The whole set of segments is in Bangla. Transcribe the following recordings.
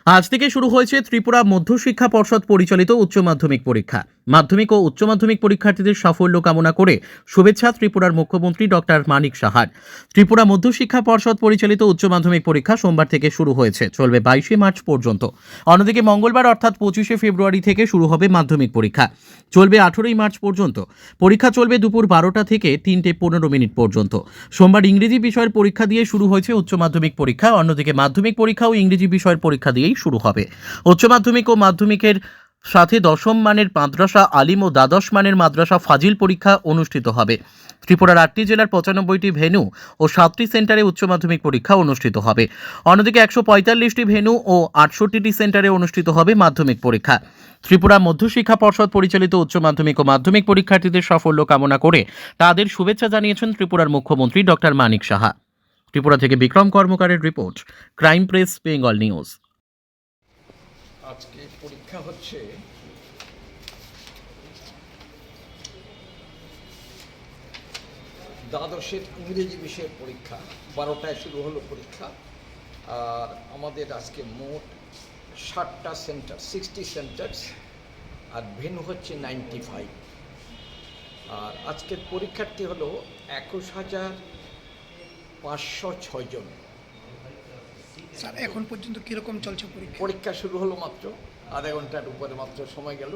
আজ থেকে শুরু হয়েছে ত্রিপুরা মধ্যশিক্ষা পর্ষদ পরিচালিত উচ্চ মাধ্যমিক পরীক্ষা। মাধ্যমিক ও উচ্চ মাধ্যমিক পরীক্ষার্থীদের সাফল্য কামনা করে শুভেচ্ছা ত্রিপুরার মুখ্যমন্ত্রী ডক্টর মানিক সাহার। ত্রিপুরা মধ্যশিক্ষা পর্ষদ পরিচালিত উচ্চ মাধ্যমিক পরীক্ষা সোমবার থেকে শুরু হয়েছে, চলবে 22শে মার্চ পর্যন্ত। অন্যদিকে মঙ্গলবার অর্থাৎ 25শে ফেব্রুয়ারি থেকে শুরু হবে মাধ্যমিক পরীক্ষা, চলবে 18ই মার্চ পর্যন্ত। পরীক্ষা চলবে দুপুর 12টা থেকে 3:15 মিনিট পর্যন্ত। সোমবার ইংরেজি বিষয়ের পরীক্ষা দিয়ে শুরু হয়েছে উচ্চ মাধ্যমিক পরীক্ষা। অন্যদিকে মাধ্যমিক পরীক্ষাও ইংরেজি বিষয়ের পরীক্ষা দিয়েই শুরু হবে। উচ্চ মাধ্যমিক ও মাধ্যমিকের সাথে দশম মানের মাদ্রাসা আলিম ও দ্বাদশ মানের মাদ্রাসা ফাজিল পরীক্ষা অনুষ্ঠিত হবে। ত্রিপুরার 8টি জেলার 95টি ভেন্যু ও 7টি সেন্টারে উচ্চ মাধ্যমিক পরীক্ষা অনুষ্ঠিত হবে। অন্যদিকে 145টি ভেন্যু ও 68টি সেন্টারে অনুষ্ঠিত হবে মাধ্যমিক পরীক্ষা। ত্রিপুরা মধ্যশিক্ষা পর্ষদ পরিচালিত উচ্চ মাধ্যমিক ও মাধ্যমিক পরীক্ষার্থীদের সাফল্য কামনা করে তাদের শুভেচ্ছা জানিয়েছেন ত্রিপুরার মুখ্যমন্ত্রী ডক্টর মানিক সাহা। ত্রিপুরা থেকে বিক্রম কর্মকারের report, crime press, Bengal news. আজকে পরীক্ষা হচ্ছে দ্বাদশের ইংরেজি বিষয়ের পরীক্ষা। 12টায় শুরু হলো পরীক্ষা। আর আমাদের আজকে মোট 60টা সেন্টার, 60 সেন্টার্স, আর ভেন্যু হচ্ছে 95। আর আজকের পরীক্ষার্থী হলো 21,506 জন। স্যার, এখন পর্যন্ত কীরকম চলছে পরীক্ষা? পরীক্ষা শুরু হলো মাত্র আধা ঘন্টার উপরে মাত্র সময় গেল।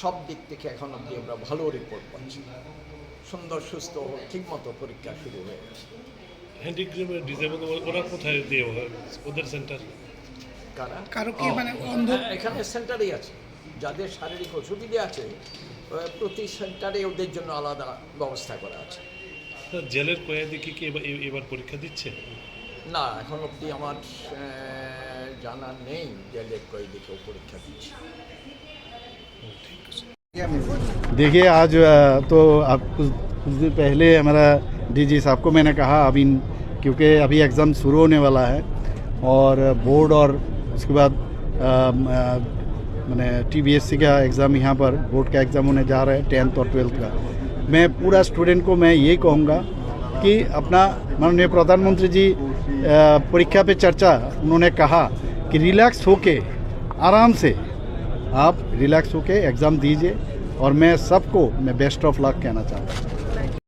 সব দিক থেকে এখন অবধি আমরা ভালো রিপোর্ট পাচ্ছি। সুন্দর সুস্থ ঠিকমতো পরীক্ষা শুরু হয়ে গেছে। হ্যান্ডিক্যাপ ডিসেবল ওরা কোথায় দিয়ে ওদের সেন্টার? কারো কি মানে এখানে সেন্টারই আছে, যাদের শারীরিক অসুবিধা আছে প্রতি সেন্টারে ওদের জন্য আলাদা ব্যবস্থা করা আছে। জেলের কয়েদি কি এবার পরীক্ষা দিচ্ছে? না, এখন অবধি আমার জানা নেই জেলের কয়েদিকেও পরীক্ষা দিচ্ছে। देखिए, आज तो आप कुछ दिन पहले हमारा डीजी साहब को मैंने कहा क्योंकि अभी एग्ज़ाम शुरू होने वाला है और बोर्ड और उसके बाद मैंने TBSC का एग्ज़ाम यहाँ पर बोर्ड का एग्ज़ाम होने जा रहा है 10th और 12th का। मैं पूरा स्टूडेंट को मैं यही कहूँगा कि अपना माननीय प्रधानमंत्री जी परीक्षा पे चर्चा उन्होंने कहा कि रिलैक्स होके आराम से आप रिलैक्स होके एग्ज़ाम दीजिए और मैं सबको बेस्ट ऑफ लक कहना चाहता हूँ।